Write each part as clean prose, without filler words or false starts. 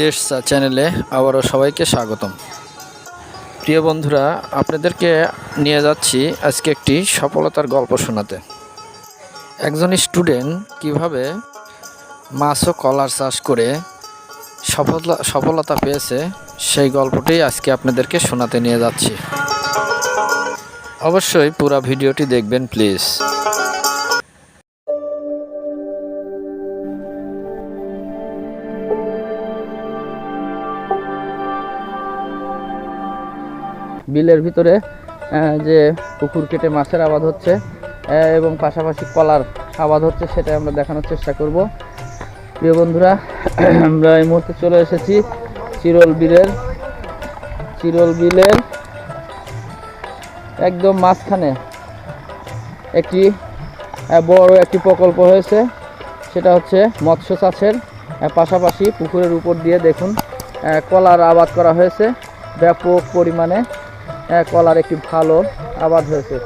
দেশ চ্যানেলে আবারও সবাইকে স্বাগতম। প্রিয় বন্ধুরা, আপনাদেরকে নিয়ে যাচ্ছি আজকে একটি সফলতার গল্প শোনাতে। একজন স্টুডেন্ট কিভাবে মাছ ও কলার চাষ করে সফলতা পেয়েছে সেই গল্পটি আজকে আপনাদেরকে শোনাতে নিয়ে যাচ্ছি। অবশ্যই পুরো ভিডিওটি দেখবেন প্লিজ। বিলের ভিতরে যে পুকুর কেটে মাছের আবাদ হচ্ছে এবং পাশাপাশি কলার আবাদ হচ্ছে সেটা আমরা দেখানোর চেষ্টা করব। প্রিয় বন্ধুরা, আমরা এই মুহূর্তে চলে এসেছি চিরল বিলের একদম মাঝখানে একটি বড় একটি প্রকল্প হয়েছে। সেটা হচ্ছে মৎস্য চাষের পাশাপাশি পুকুরের উপর দিয়ে দেখুন কলার আবাদ করা হয়েছে। ব্যাপক পরিমাণে কলার একটি ভালো আবাদ হয়েছে।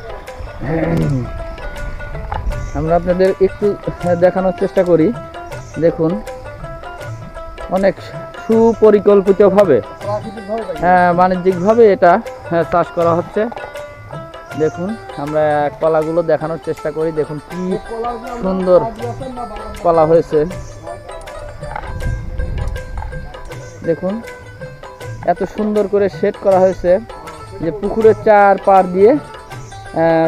আমরা আপনাদের একটু দেখানোর চেষ্টা করি। দেখুন, অনেক সুপরিকল্পিতভাবে বাণিজ্যিকভাবে এটা চাষ করা হচ্ছে। দেখুন, আমরা কলাগুলো দেখানোর চেষ্টা করি। দেখুন কি সুন্দর কলা হয়েছে। দেখুন, এত সুন্দর করে সেট করা হয়েছে যে পুকুরের চারপাড় দিয়ে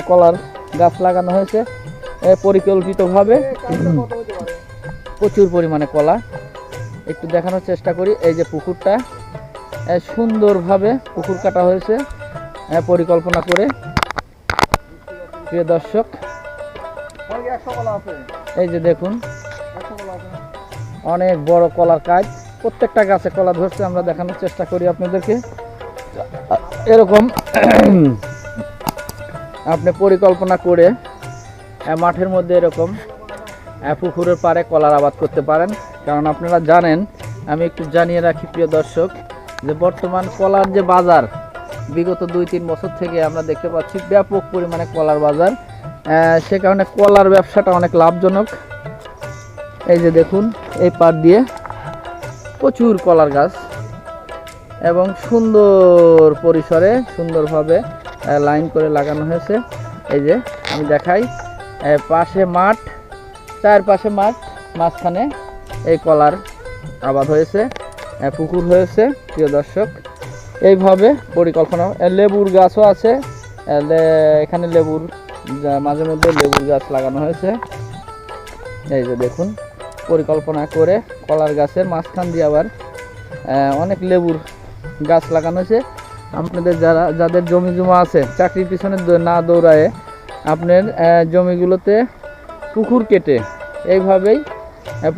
কলার গাছ লাগানো হয়েছে পরিকল্পিতভাবে। প্রচুর পরিমাণে কলা একটু দেখানোর চেষ্টা করি। এই যে পুকুরটা সুন্দরভাবে পুকুর কাটা হয়েছে পরিকল্পনা করে। প্রিয় দর্শক, এই যে দেখুন অনেক বড় কলার কাজ, প্রত্যেকটা গাছে কলা ধরছে। আমরা দেখানোর চেষ্টা করি আপনাদেরকে। এরকম আপনি পরিকল্পনা করে মাঠের মধ্যে এরকম পুকুরের পাড়ে কলার আবাদ করতে পারেন। কারণ আপনারা জানেন, আমি একটু জানিয়ে রাখি প্রিয় দর্শক, যে বর্তমান কলার যে বাজার, বিগত 2-3 বছর থেকে আমরা দেখতে পাচ্ছি ব্যাপক পরিমাণে কলার বাজার। সে কারণে কলার ব্যবসাটা অনেক লাভজনক। এই যে দেখুন, এই পাড় দিয়ে প্রচুর কলার গাছ এবং সুন্দর পরিসরে সুন্দরভাবে লাইন করে লাগানো হয়েছে। এই যে আমি দেখাই, পাশে মাঠ, চারপাশে মাঠ, মাঝখানে এই কলার আবাদ হয়েছে, পুকুর হয়েছে। প্রিয় দর্শক, এইভাবে পরিকল্পনা। লেবুর গাছও আছে, এখানে লেবুর মাঝে মধ্যে লেবুর গাছ লাগানো হয়েছে। এই যে দেখুন, পরিকল্পনা করে কলার গাছের মাঝখান দিয়ে আবার অনেক লেবুর গাছ লাগানো হয়েছে। আপনাদের যাদের জমি জমা আছে, চাকরির পিছনে না দৌড়ায় আপনার জমিগুলোতে পুকুর কেটে এইভাবেই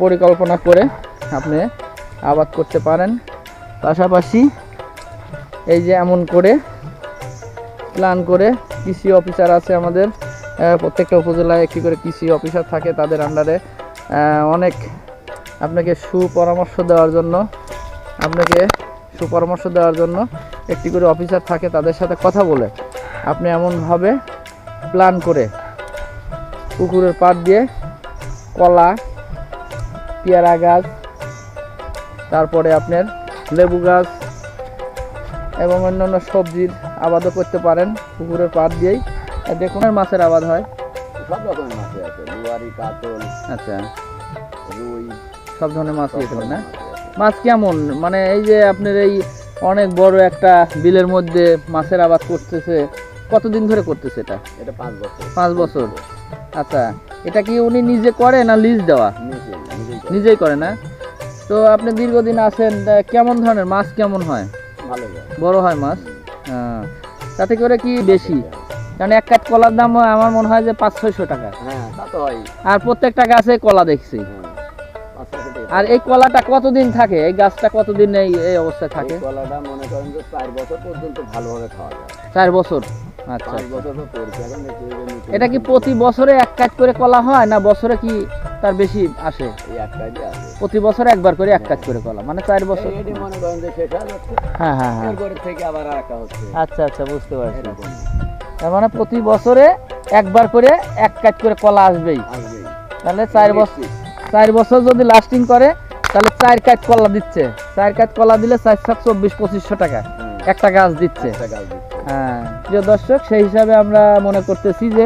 পরিকল্পনা করে আপনি আবাদ করতে পারেন। পাশাপাশি এই যে এমন করে প্ল্যান করে কৃষি অফিসার আছে আমাদের, প্রত্যেকটা উপজেলায় একটি করে কৃষি অফিসার থাকে। তাদের আন্ডারে অনেক আপনাকে সুপরামর্শ দেওয়ার জন্য একটি করে অফিসার থাকে। তাদের সাথে কথা বলে আপনি এমনভাবে প্ল্যান করে পুকুরের পাড় দিয়ে কলা, পেয়ারা গাছ, তারপরে আপনার লেবু গাছ এবং অন্যান্য সবজির আবাদও করতে পারেন পুকুরের পাড় দিয়েই। দেখুন, মাছের আবাদ হয়, সব রকমের মাছ আছে, লুয়ারি, কাতল, আচ্ছা, রুই, সব ধরনের মাছ এখানে না? মাছ কেমন, মানে এই যে আপনার এই অনেক বড় একটা বিলের মধ্যে মাছের আবাদ করতেছে, কতদিন ধরে করতেছে এটা? এটা 5 বছর। 5 বছর। আচ্ছা, এটা কি উনি নিজে করে না লিজ দেওয়া? নিজেই করে না? তো আপনি দীর্ঘদিন আছেন, কেমন ধরনের মাছ কেমন হয়? ভালো, বড় হয় মাছ। তাতে করে কি বেশি? কারণ এক কাঠ কলার দাম আমার মনে হয় যে 500-600 টাকা। হ্যাঁ, তা তো হয়। আর প্রত্যেকটা গাছে কলা দেখছি। আর এই কলাটা কতদিন থাকে? এই গাছটা কতদিন এই অবস্থায় থাকে? কলাটা মনে করেন যে 4 বছর পর্যন্ত ভালোভাবে খাওয়া যায়। 4 বছর? আচ্ছা, 5 বছর তো পড়ছে এখন। এটা কি প্রতি বছরে এক কাঠ করে কলা হয় না বছরে কি তার বেশি আসে? এই এক কাজই আছে, প্রতি বছর একবার করে এক কাঠ করে কলা, মানে 4 বছর। এটি মনে করেন যে শেষ হয়ে যাচ্ছে, হ্যাঁ হ্যাঁ হ্যাঁ, এরপরে থেকে আবার আরেকটা হচ্ছে। আচ্ছা আচ্ছা, বুঝতে পারছি। তার মানে প্রতি বছরে একবার করে এক কাঠ করে কলা আসবেই। তাহলে 4 বছর যদি লাস্টিং করে তাহলে 4 কাঠ কলা দিচ্ছে, 4 কাঠ কলা দিলে 4 7 2400 টাকা একটা গাছ দিচ্ছে। একটা গাছ দিচ্ছে। হ্যাঁ প্রিয় দর্শক, সেই হিসাবে আমরা মনে করতেছি যে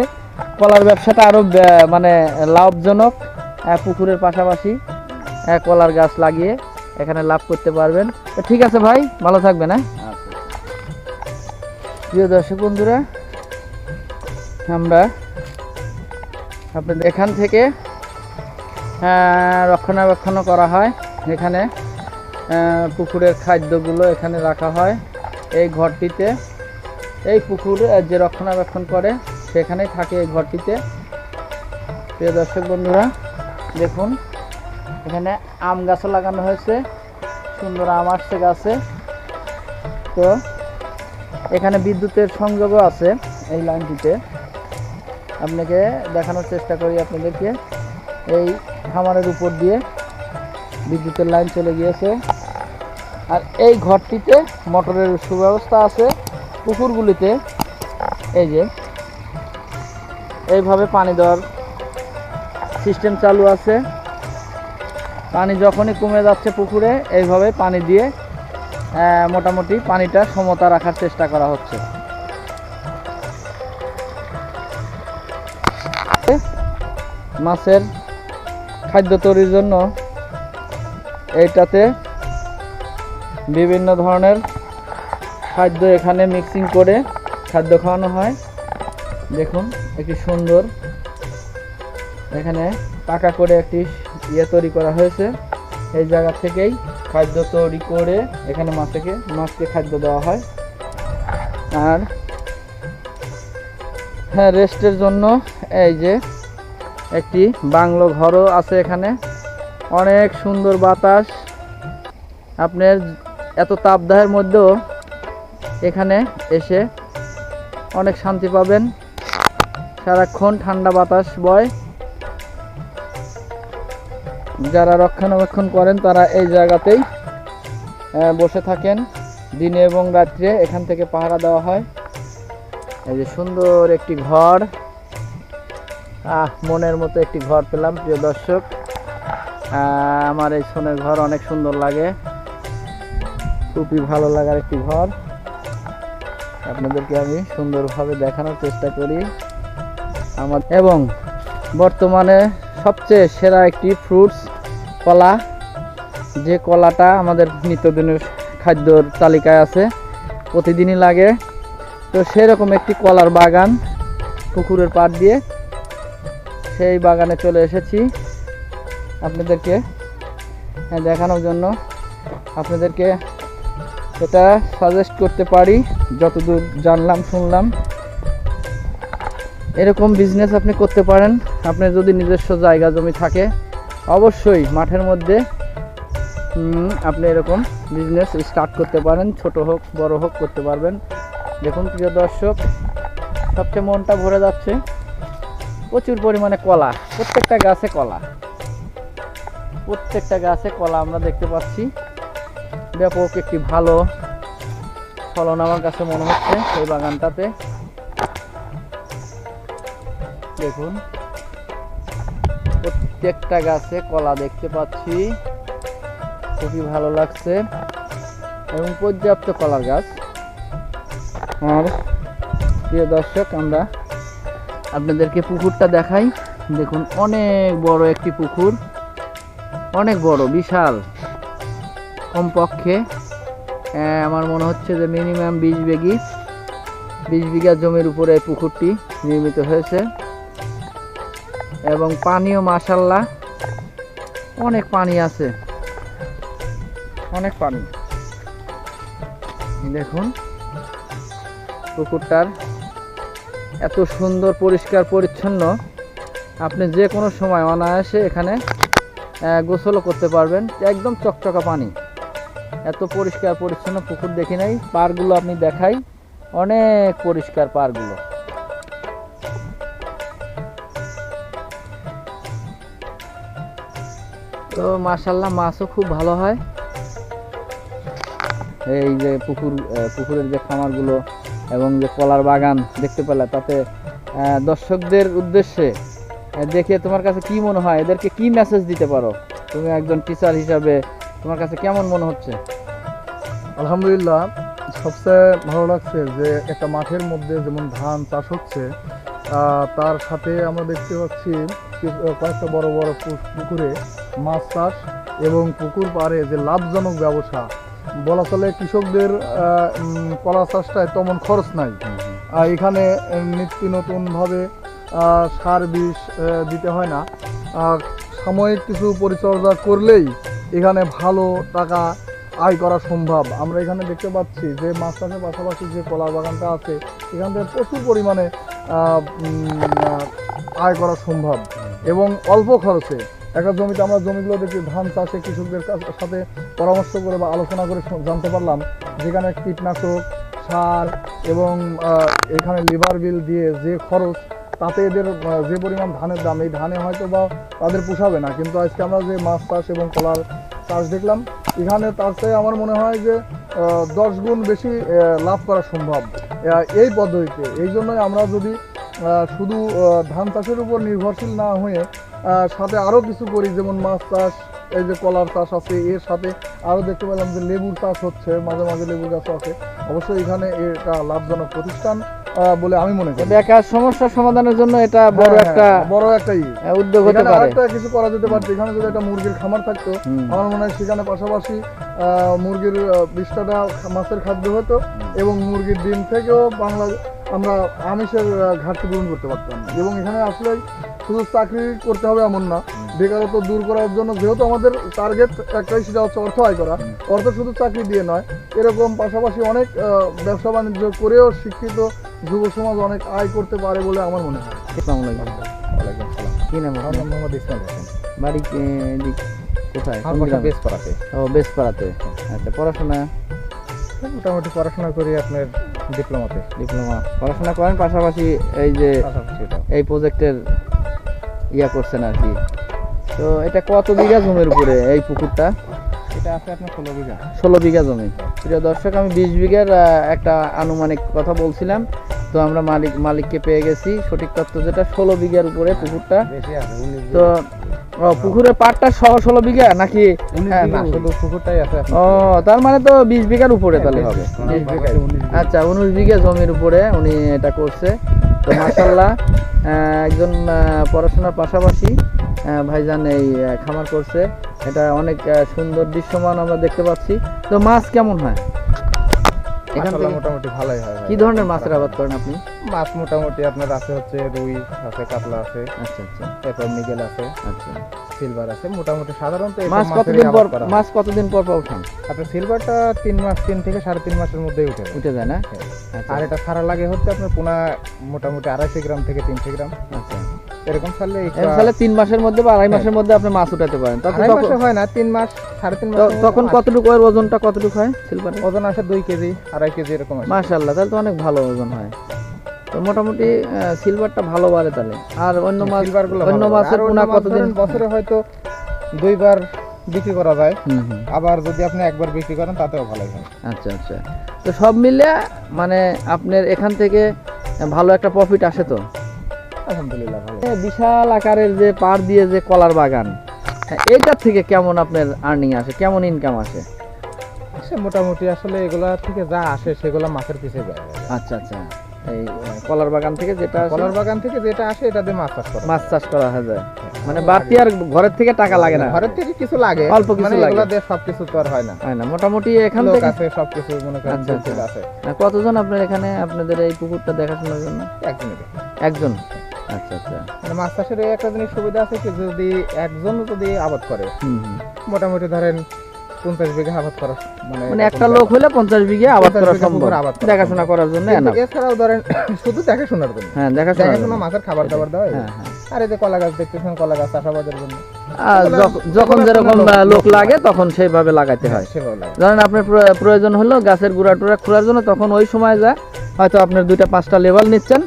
কলার ব্যবসাটা আরো মানে লাভজনক। পুকুরের পাশাপাশি কলার গাছ লাগিয়ে এখানে লাভ করতে পারবেন। তো ঠিক আছে ভাই, ভালো থাকবেন। হ্যাঁ আচ্ছা। প্রিয় দর্শক বন্ধুরা, আমরা আপনাদের এখান থেকে রক্ষণাবেক্ষণ করা হয়। এখানে পুকুরের খাদ্যগুলো এখানে রাখা হয় এই ঘরটিতে। এই পুকুর যে রক্ষণাবেক্ষণ করে সেখানেই থাকে এই ঘরটিতে। প্রিয় দর্শক বন্ধুরা দেখুন, এখানে আম গাছও লাগানো হয়েছে, সুন্দর আম আসছে গাছে। তো এখানে বিদ্যুতের সংযোগও আছে এই লাইনটিতে। আপনাকে দেখানোর চেষ্টা করি আপনাদেরকে। এই খামারের উপর দিয়ে বিদ্যুতের লাইন চলে গিয়েছে। আর এই ঘরটিতে মোটরের সুব্যবস্থা আছে। পুকুরগুলিতে এই যে এইভাবে পানি দেওয়ার সিস্টেম চালু আছে। পানি যখনই কমে যাচ্ছে পুকুরে এইভাবে পানি দিয়ে মোটামুটি পানিটা সমতা রাখার চেষ্টা করা হচ্ছে। মাছের খাদ্য তৈরির জন্য এইটাতে বিভিন্ন ধরনের খাদ্য এখানে মিক্সিং করে খাদ্য খাওয়ানো হয়। দেখুন একটি সুন্দর এখানে পাকা করে একটি তৈরি করা হয়েছে। এই জায়গা থেকেই খাদ্য তৈরি করে এখানে মাছকে খাদ্য দেওয়া হয়। আর হ্যাঁ, রেস্টের জন্য এই যে একটি বাংলো ঘরও আছে এখানে। অনেক সুন্দর বাতাস, আপনার এত তাপদাহের মধ্যেও এখানে এসে অনেক শান্তি পাবেন। সারাক্ষণ ঠান্ডা বাতাস বয়। যারা রক্ষণাবেক্ষণ করেন তারা এই জায়গাতেই বসে থাকেন দিনে এবং রাত্রে। এখান থেকে পাহারা দেওয়া হয়। এই যে সুন্দর একটি ঘর, মনের মতো একটি ঘর পেলাম প্রিয় দর্শক। আমার এই সোনের ঘর অনেক সুন্দর লাগে, খুবই ভালো লাগার একটি ঘর। আপনাদেরকে আমি সুন্দরভাবে দেখানোর চেষ্টা করি আমার। এবং বর্তমানে সবচেয়ে সেরা একটি ফ্রুটস কলা, যে কলাটা আমাদের নিত্যদিনের খাদ্যর তালিকায় আছে, প্রতিদিনই লাগে। তো সেরকম একটি কলার বাগান পুকুরের পাড় দিয়ে, সেই বাগানে চলে এসেছি আপনাদেরকে দেখানোর জন্য। আপনাদেরকে এটা সাজেস্ট করতে পারি যতদূর জানলাম শুনলাম। এরকম বিজনেস আপনি করতে পারেন। আপনার যদি নিজস্ব জায়গা জমি থাকে অবশ্যই মাঠের মধ্যে আপনি এরকম বিজনেস স্টার্ট করতে পারেন। ছোট হোক বড় হোক করতে পারবেন। দেখুন প্রিয় দর্শক, সবচেয়ে মনটা ভরে যাচ্ছে। প্রচুর পরিমাণে কলা, প্রত্যেকটা গাছে কলা, প্রত্যেকটা গাছে কলা আমরা দেখতে পাচ্ছি। ব্যাপক একটি ভালো ফলন আমার কাছে মনে হচ্ছে এই বাগানটাতে। দেখুন প্রত্যেকটা গাছে কলা দেখতে পাচ্ছি, খুবই ভালো লাগছে এবং পর্যাপ্ত কলার গাছ। আর প্রিয় দর্শক, আমরা আপনাদেরকে পুকুরটা দেখাই। দেখুন অনেক বড় একটি পুকুর, অনেক বড়, বিশাল। কমপক্ষে আমার মনে হচ্ছে যে মিনিমাম 20 বিঘা জমির উপরে এই পুকুরটি নির্মিত হয়েছে। এবং পানিও মাশাআল্লাহ অনেক পানি আছে, অনেক পানি। দেখুন পুকুরটার এত সুন্দর পরিষ্কার পরিচ্ছন্ন, আপনি যে কোনো সময় অনায়াসে এখানে গোসলও করতে পারবেন। একদম চকচকা পানি, এত পরিষ্কার পরিচ্ছন্ন পুকুর দেখি নাই। পাড়গুলো আপনি দেখাই, অনেক পরিষ্কার পাড়গুলো। তো মাশাআল্লাহ মাছও খুব ভালো হয়। এই যে পুকুরের যে খামারগুলো এবং যে কলার বাগান দেখতে পেলে, তাতে দর্শকদের উদ্দেশ্যে দেখে তোমার কাছে কি মনে হয়, এদেরকে কি মেসেজ দিতে পারো? তুমি একজন টিচার হিসাবে তোমার কাছে কেমন মনে হচ্ছে? আলহামদুলিল্লাহ, সবচেয়ে ভালো লাগছে যে একটা মাঠের মধ্যে যেমন ধান চাষ হচ্ছে, তার সাথে আমরা দেখতে পাচ্ছি কয়েকটা বড় বড় পুকুরে মাছ চাষ এবং পুকুর পাড়ে যে লাভজনক ব্যবসা বলা চলে। কৃষকদের কলা চাষটায় তেমন খরচ নাই। এখানে নিত্য নতুনভাবে সার বিষ দিতে হয় না। সাময়িক কিছু পরিচর্যা করলেই এখানে ভালো টাকা আয় করা সম্ভব। আমরা এখানে দেখতে পাচ্ছি যে মাছ চাষের পাশাপাশি যে কলা বাগানটা আছে, এখান থেকে প্রচুর পরিমাণে আয় করা সম্ভব এবং অল্প খরচে। একটা জমিতে আমরা জমিগুলো দেখি ধান চাষে কৃষকদের সাথে পরামর্শ করে বা আলোচনা করে জানতে পারলাম যেখানে কীটনাশক, সার এবং এখানে লিভার বিল দিয়ে যে খরচ, তাতে এদের যে পরিমাণ ধানের দাম, এই ধানে হয়তো বা তাদের পোষাবে না। কিন্তু আজকে আমরা যে মাছ চাষ এবং কলার চাষ দেখলাম, এখানে তার চেয়ে আমার মনে হয় যে 10 গুণ বেশি লাভ করা সম্ভব এই পদ্ধতিতে। এই জন্যই আমরা যদি শুধু ধান চাষের উপর নির্ভরশীল না হয়ে সাথে আরও কিছু করি, যেমন মাছ চাষ, এই যে কলার চাষ আছে, এর সাথে আরও দেখতে পেলাম যে লেবুর চাষ হচ্ছে, মাঝে মাঝে লেবুর গাছ আছে। অবশ্যই এখানে এটা লাভজনক প্রতিষ্ঠান বলে আমি মনে করি। বেকার সমস্যা সমাধানের জন্য এটা বড় একটা উদ্যোগ হতে পারে। আরেকটা কিছু করা যেতে পারতো, এখানে যদি একটা মুরগির খামার থাকতো, আমার মনে হয় সেখানে পাশাপাশি মুরগির বিষ্ঠাটা মাছের খাদ্য হতো এবং মুরগির ডিম থেকেও আমরা আমিষের ঘাটতি পূরণ করতে পারতাম। এবং এখানে আসলে শুধু চাকরি করতে হবে এমন না, বেকারত্ব দূর করার জন্য যেহেতু আমাদের টার্গেট একটাই, সেটা হচ্ছে অর্থ আয় করা। অর্থ শুধু চাকরি দিয়ে নয়, এরকম পাশাপাশি অনেক ব্যবসা বাণিজ্য করেও শিক্ষিত যুব সমাজ অনেক আয় করতে পারে বলে আমার মনে হয়। আসসালামু আলাইকুম। কি নাম আপনার? মোহাম্মদ ইসমাইল হোসেন। বাড়ি কোথায়? বেসপাড়াতে। ও, বেসপাড়াতে। আচ্ছা, পড়াশোনা? মোটামুটি পড়াশোনা করি আপনার ডিপ্লোমা পড়াশোনা করেন, পাশাপাশি এই যে এই প্রজেক্টের ইয়া করছেন আর কি। তো এটা কত বিঘা জমির উপরে এই পুকুরটা? এটা আছে আপনার 16 বিঘা জমি। প্রিয় দর্শক, আমি 20 বিঘার একটা আনুমানিক কথা বলছিলাম, তো আমরা মালিককে পেয়ে গেছি। সঠিক তথ্য যেটা 16 বিঘার উপরে পুকুরটা। তো পুকুরের পাটটা সহ 16 বিঘা নাকি? শুধু পুকুরটাই আছে। ও, তার মানে তো 20 বিঘার উপরে তাহলে হবে। 20 বিঘা। আচ্ছা, 19 বিঘা জমির উপরে উনি এটা করছে। তো মাশাআল্লাহ, একজন পড়াশোনার পাশাপাশি ভাইজান এই খামার করছে। এটা অনেক সুন্দর দৃশ্যমান আমরা দেখতে পাচ্ছি। তো মাছ কেমন হয় এখান থেকে? মোটামুটি ভালোই হয়। কি ধরনের মাছের আবাদ করেন আপনি? মাছ মোটামুটি আপনার আছে হচ্ছে রুই আছে, কাতলা আছে, আচ্ছা আচ্ছা, তারপর মিগেল আছে, আচ্ছা। সিলভার আছে। মোটামুটি সাধারণত মাছ কতদিন পর উঠান? আপনার সিলভারটা 3 থেকে 3.5 মাসের মধ্যেই উঠে যায় না? আচ্ছা। আর এটা ছাড়া লাগে হচ্ছে আপনার পোনা মোটামুটি 250 গ্রাম থেকে 300 গ্রাম। আচ্ছা, এরকম ছাড়লে 3 মাসের মধ্যে বা 2.5 মাসের মধ্যে আপনি মাছ উঠাতে পারেন। তখন হয় না, 3 মাস 3.5 মাস। তখন কতটুকু এর ওজনটা কতটুকু হয় সিলভারে? ওজন আসে 2 কেজি 2.5 কেজি এরকম আসে। মাশাআল্লাহ, তাহলে তো অনেক ভালো ওজন হয়। তো মোটামুটি সিলভারটা ভালো বাড়ে তাহলে। আর অন্য মাছের পোনা কতদিন? বছরে হয়তো 2 বার বিক্রি করা যায়। আবার যদি আপনি একবার বিক্রি করেন তাতেও ভালোই হয়। আচ্ছা আচ্ছা। তো সব মিলে মানে আপনার এখান থেকে ভালো একটা প্রফিট আসে তো? আলহামদুলিল্লাহ ভালো। বিশাল আকারের যে পাড় দিয়ে যে কলার বাগান, এইটার থেকে কেমন আপনার আর্নিং আসে, কেমন ইনকাম আসে? মোটামুটি আসলে এগুলা থেকে যা আসে সেগুলা মাছের পিছে যায়। আচ্ছা আচ্ছা। এই কলার বাগান থেকে যেটা আসে এটা দিয়ে মাছ চাষ করা হয় যায়। মানে বাড়তি আর ঘরের থেকে টাকা লাগে না? ঘরের থেকে কিছু লাগে, অল্প কিছু লাগে। এগুলা দিয়ে সবকিছু তো আর হয় না। মোটামুটি এখান থেকে আছে সবকিছু মনে করেন। আছে। কতজন আপনার এখানে আপনাদের এই পুকুরটা দেখাশোনার জন্য? একজন। আচ্ছা আচ্ছা। মানে মাছ চাষের এই একটা জিনিস সুবিধা আছে কি, যদি একজন যদি আবাদ করে মোটামুটি ধরেন 50 বিঘা আবাদ করা, মানে একটা লোক হলে 50 বিঘা আবাদ করা সম্ভব দেখাশোনা করার জন্য। এছাড়াও ধরেন শুধু দেখাশোনার জন্য। হ্যাঁ, দেখাশোনা, মাছের খাবার দাবার দেওয়া। আর এই যে কলা গাছ দেখতেছেন, কলা গাছ চাষাবাদের জন্য যখন যেরকম লোক লাগে তখন সেইভাবে লাগাইতে হয়। ধরেন আপনার প্রয়োজন হলো গাছের গুড়া টুড়া খোলার জন্য, তখন ওই সময় যা হয়তো আপনার 2-5টা লেভেল নিচ্ছেন,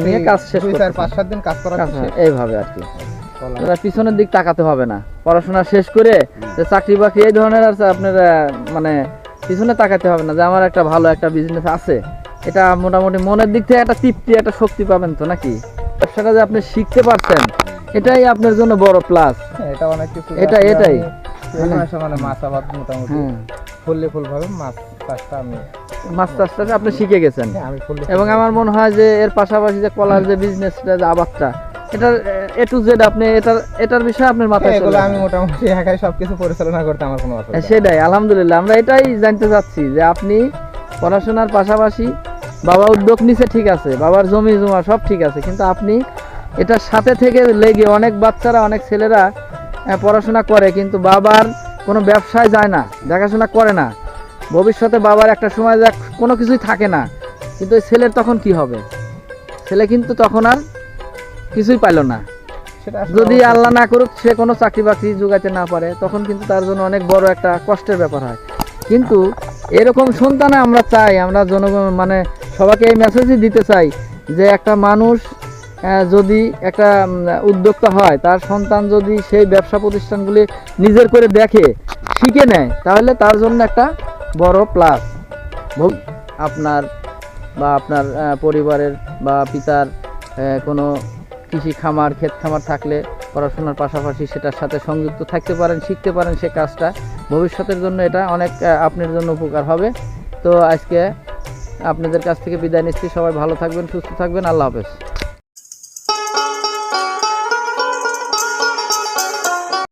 নিয়ে কাজ শেষ 5-7 দিন কাজ করা, এইভাবে আর কি। পিছনের দিক তাকাতে হবে না, পড়াশোনা শেষ করে চাকরি বাকরি এই ধরনের আর আপনার মানে পিছনে তাকাতে হবে না যে আমার একটা ভালো একটা বিজনেস আছে। এটা মোটামুটি মনের দিক থেকে একটা তৃপ্তি, একটা শক্তি পাবেন তো নাকি? ব্যবসাটা যে আপনি শিখতে পারছেন, এটাই আপনার জন্য বড় প্লাস। এটা অনেক কিছু এটাই এই মাসে মানে মাছ আবাদ মোটামুটি হ্যাঁ, ফুল ভাবে মাছ চাষটা আমি মাছ চাষটা আপনি শিখে গেছেন। আমি ফুললি এবং আমার মনে হয় যে এর পাশাপাশি যে কলার যে বিজনেসটা, যে আবাদটা, এটার এ টু জেড আপনি এটার বিষয়ে আপনার মাথায় চলে এগুলো আসে। আমি মোটামুটি একাই সবকিছু পরিচালনা করতে আমার কোনো অসুবিধা নেই। সেটাই আলহামদুলিল্লাহ, আমরা এটাই জানতে চাচ্ছি যে আপনি পড়াশোনার পাশাপাশি বাবা উদ্যোগ নিছে, ঠিক আছে, বাবার জমি জমা সব ঠিক আছে, কিন্তু আপনি এটার সাথে থেকে লেগে অনেক বাচ্চারা, অনেক ছেলেরা পড়াশোনা করে কিন্তু বাবার কোনো ব্যবসায় যায় না, দেখাশোনা করে না, ভবিষ্যতে বাবার একটা সময় যা কোনো কিছুই থাকে না, কিন্তু ওই ছেলের তখন কি হবে? ছেলে কিন্তু তখন আর কিছুই পাইল না। সেটা আসলে যদি আল্লাহ না করুক সে কোনো চাকরি বাকরি জোগাতে না পারে, তখন কিন্তু তার জন্য অনেক বড় একটা কষ্টের ব্যাপার হয়। কিন্তু এরকম সন্তান আমরা চাই, আমরা জনগণ মানে সবাইকে এই মেসেজই দিতে চাই যে একটা মানুষ যদি একটা উদ্যোক্তা হয়, তার সন্তান যদি সেই ব্যবসা প্রতিষ্ঠানগুলি নিজের করে দেখে, শিখে নেয়, তাহলে তার জন্য একটা বড় প্লাস। আপনার বা আপনার পরিবারের বা পিতার কোনো কৃষি খামার, ক্ষেত খামার থাকলে পড়াশোনার পাশাপাশি সেটার সাথে সংযুক্ত থাকতে পারেন, শিখতে পারেন সে কাজটা, ভবিষ্যতের জন্য এটা অনেক আপনার জন্য উপকার হবে। তো আজকে আপনাদের কাছ থেকে বিদায় নিচ্ছি, সবাই ভালো থাকবেন, সুস্থ থাকবেন, আল্লাহ হাফেজ।